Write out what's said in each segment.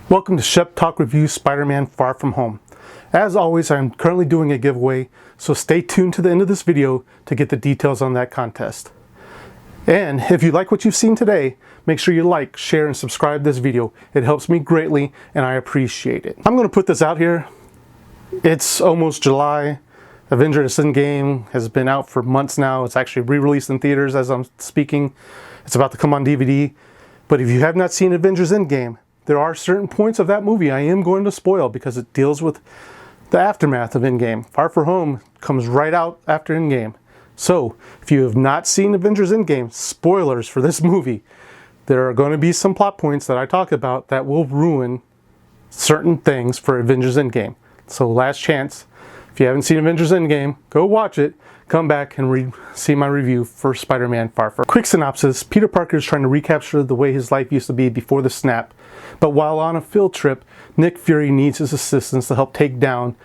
Welcome to Shep Talk Review Spider-Man Far From Home. As always, I'm currently doing a giveaway, so stay tuned to the end of this video to get the details on that contest. And if you like what you've seen today, make sure you like, share, and subscribe this video. It helps me greatly, and I appreciate it. I'm going to put this out here. It's almost July. Avengers Endgame has been out for months now. It's actually re-released in theaters as I'm speaking. It's about to come on DVD. But if you have not seen Avengers Endgame, there are certain points of that movie I am going to spoil because it deals with the aftermath of Endgame. Far From Home comes right out after Endgame. So, if you have not seen Avengers Endgame, spoilers for this movie. There are going to be some plot points that I talk about that will ruin certain things for Avengers Endgame. So, last chance. If you haven't seen Avengers Endgame, go watch it. Come back and see my review for Spider-Man Far From Home. Quick synopsis. Peter Parker is trying to recapture the way his life used to be before the snap. But while on a field trip, Nick Fury needs his assistance to help take down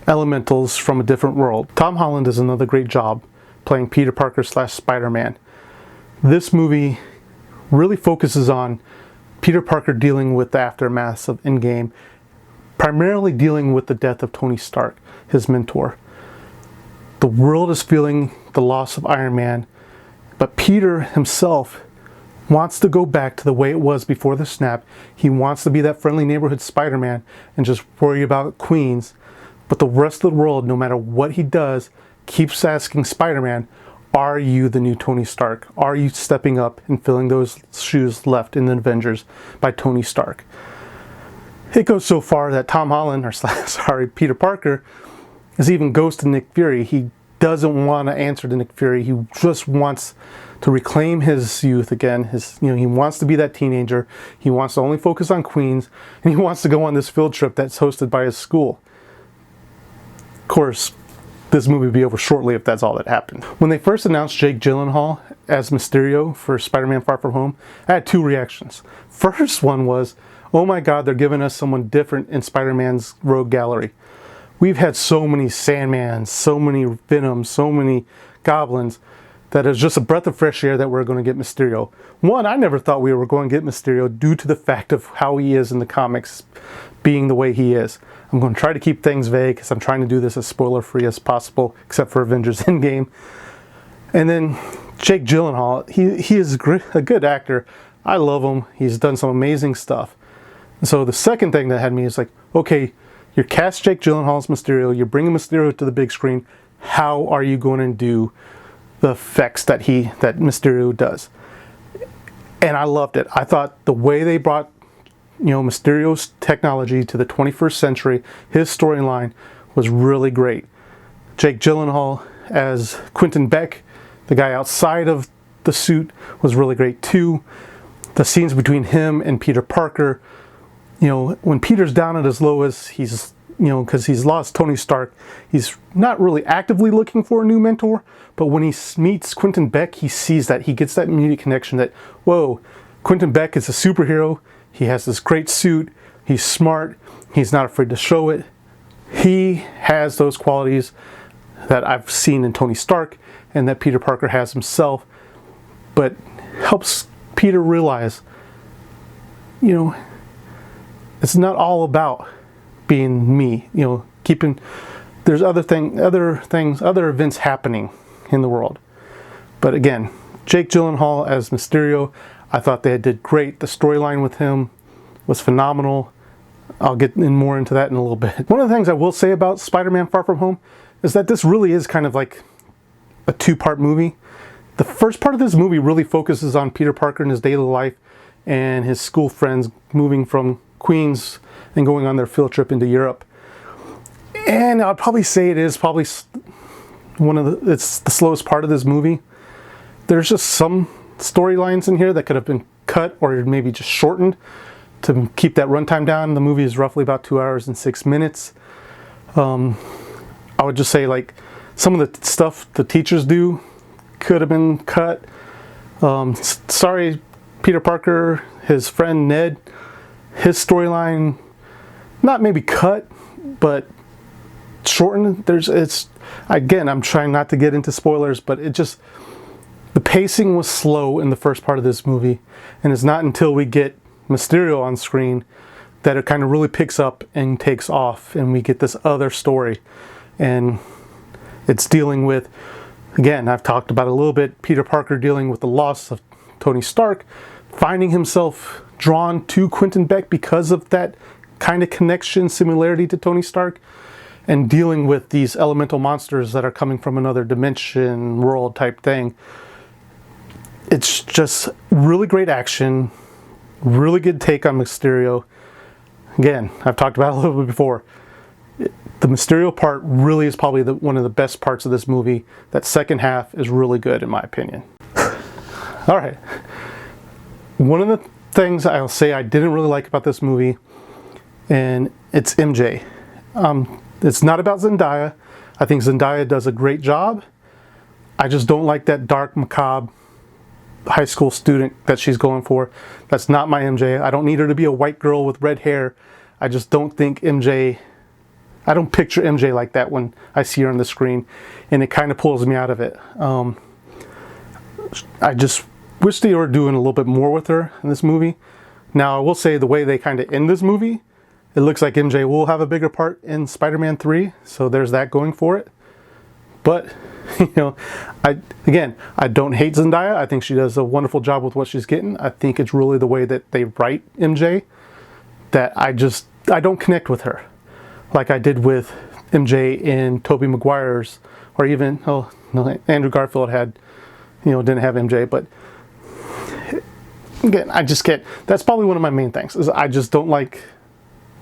elementals from a different world. Tom Holland does another great job playing Peter Parker / Spider-Man. This movie really focuses on Peter Parker dealing with the aftermath of Endgame, primarily dealing with the death of Tony Stark, his mentor. The world is feeling the loss of Iron Man, but Peter himself wants to go back to the way it was before the snap. He wants to be that friendly neighborhood Spider-Man and just worry about Queens. But the rest of the world, no matter what he does, keeps asking Spider-Man, are you the new Tony Stark? Are you stepping up and filling those shoes left in the Avengers by Tony Stark? It goes so far that Tom Holland, Peter Parker, is even ghosting Nick Fury. He doesn't want to answer to Nick Fury. He just wants to reclaim his youth again. He wants to be that teenager. He wants to only focus on Queens, and he wants to go on this field trip that's hosted by his school. Of course, this movie would be over shortly if that's all that happened. When they first announced Jake Gyllenhaal as Mysterio for Spider-Man Far From Home, I had two reactions. First one was, oh my God, they're giving us someone different in Spider-Man's rogue gallery. We've had so many Sandmans, so many Venoms, so many Goblins, that it's just a breath of fresh air that we're going to get Mysterio. One, I never thought we were going to get Mysterio due to the fact of how he is in the comics, being the way he is. I'm going to try to keep things vague because I'm trying to do this as spoiler-free as possible, except for Avengers Endgame. And then Jake Gyllenhaal, he is a good actor. I love him. He's done some amazing stuff. And so the second thing that had me is like, okay, you're cast Jake Gyllenhaal's Mysterio, you're bringing Mysterio to the big screen. How are you going to do the effects that Mysterio does? And I loved it. I thought the way they brought Mysterio's technology to the 21st century, his storyline was really great. Jake Gyllenhaal as Quentin Beck, the guy outside of the suit, was really great too. The scenes between him and Peter Parker, when Peter's down at his lowest, he's because he's lost Tony Stark, he's not really actively looking for a new mentor, but when he meets Quentin Beck, he sees that, he gets that immediate connection that, whoa, Quentin Beck is a superhero, he has this great suit, he's smart, he's not afraid to show it. He has those qualities that I've seen in Tony Stark and that Peter Parker has himself, but helps Peter realize, it's not all about being me, there's other events happening in the world. But again, Jake Gyllenhaal as Mysterio, I thought they did great. The storyline with him was phenomenal. I'll get more into that in a little bit. One of the things I will say about Spider-Man Far From Home is that this really is kind of like a two-part movie. The first part of this movie really focuses on Peter Parker and his daily life and his school friends moving from Queens and going on their field trip into Europe. And I'd probably say it is probably it's the slowest part of this movie. There's just some storylines in here that could have been cut or maybe just shortened to keep that runtime down. The movie is roughly about 2 hours and 6 minutes. I would just say, like, some of the stuff the teachers do could have been cut. Sorry, Peter Parker, his friend Ned, his storyline, not maybe cut, but shortened. Again, I'm trying not to get into spoilers, but the pacing was slow in the first part of this movie, and it's not until we get Mysterio on screen that it kind of really picks up and takes off, and we get this other story. And it's dealing with, again, I've talked about it a little bit, Peter Parker dealing with the loss of Tony Stark, finding himself drawn to Quentin Beck because of that kind of connection, similarity to Tony Stark, and dealing with these elemental monsters that are coming from another dimension, world type thing. It's just really great action, really good take on Mysterio. Again, I've talked about it a little bit before. The Mysterio part really is probably one of the best parts of this movie. That second half is really good in my opinion. All right. One of the things I'll say I didn't really like about this movie, and it's MJ. It's not about Zendaya. I think Zendaya does a great job. I just don't like that dark, macabre high school student that she's going for. That's not my MJ. I don't need her to be a white girl with red hair. I just don't think MJ... I don't picture MJ like that when I see her on the screen, and it kind of pulls me out of it. I just wish they were doing a little bit more with her in this movie. Now, I will say the way they kind of end this movie, it looks like MJ will have a bigger part in Spider-Man 3, so there's that going for it. But, you know, I don't hate Zendaya. I think she does a wonderful job with what she's getting. I think it's really the way that they write MJ that I don't connect with her like I did with MJ in Tobey Maguire's, or even, oh no, Andrew Garfield had, didn't have MJ, but again, I just get, that's probably one of my main things, is I just don't like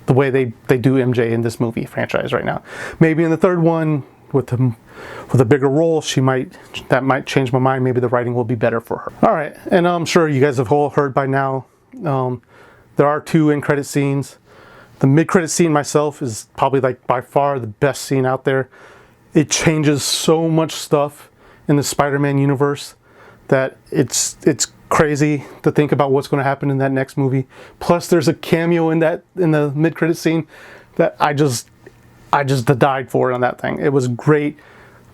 the way they do MJ in this movie franchise right now. Maybe in the third one, with a bigger role, that might change my mind. Maybe the writing will be better for her. All right, and I'm sure you guys have all heard by now, there are 2 end credit scenes. The mid-credit scene myself is probably like by far the best scene out there. It changes so much stuff in the Spider-Man universe that it's crazy to think about what's going to happen in that next movie. Plus there's a cameo in the mid-credit scene that I just died for it on that thing. It was great.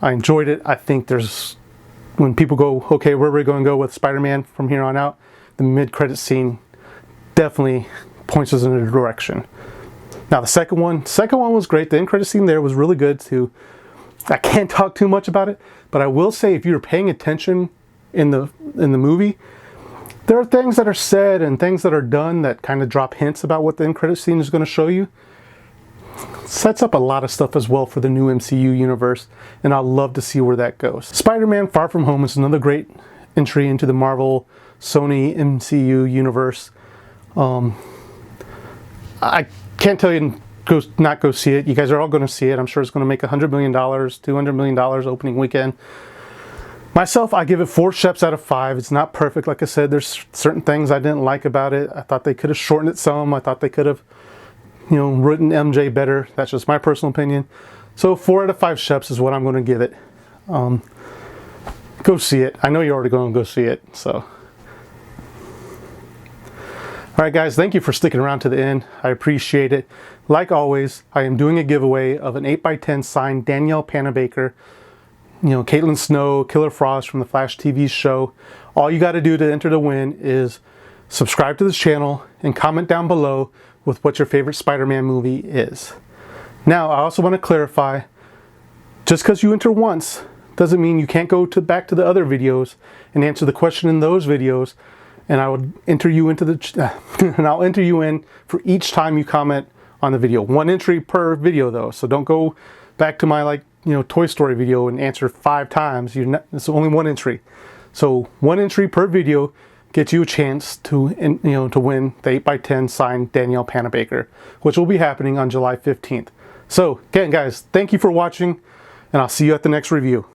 I enjoyed it. I think when people go, okay, where are we going to go with Spider-Man from here on out? The mid-credit scene definitely points us in a direction. Now the second one was great. The end credit scene there was really good too. I can't talk too much about it, but I will say if you're paying attention in the movie, there are things that are said and things that are done that kind of drop hints about what the end credit scene is going to show you. Sets up a lot of stuff as well for the new MCU universe, and I'd love to see where that goes. Spider-Man Far From Home is another great entry into the Marvel Sony MCU universe. I can't tell you to not go see it. You guys are all going to see it. I'm sure it's going to make $100 million, $200 million opening weekend. Myself, I give it 4 Sheps out of 5. It's not perfect. Like I said, there's certain things I didn't like about it. I thought they could have shortened it some. I thought they could have, written MJ better. That's just my personal opinion. So 4 out of 5 Sheps is what I'm going to give it. Go see it. I know you're already going to go see it, so... Alright guys, thank you for sticking around to the end. I appreciate it. Like always, I am doing a giveaway of an 8x10 signed Danielle Panabaker, Caitlin Snow, Killer Frost from the Flash TV show. All you got to do to enter to win is subscribe to this channel and comment down below with what your favorite Spider-Man movie is. Now, I also want to clarify, just because you enter once doesn't mean you can't go back to the other videos and answer the question in those videos. And I will enter you into and I'll enter you in for each time you comment on the video. 1 entry per video though, so don't go back to my Toy Story video and answer 5 times. It's only 1 entry. So 1 entry per video gets you a chance to win the 8x10 signed Danielle Panabaker, which will be happening on July 15th. So again guys, thank you for watching, and I'll see you at the next review.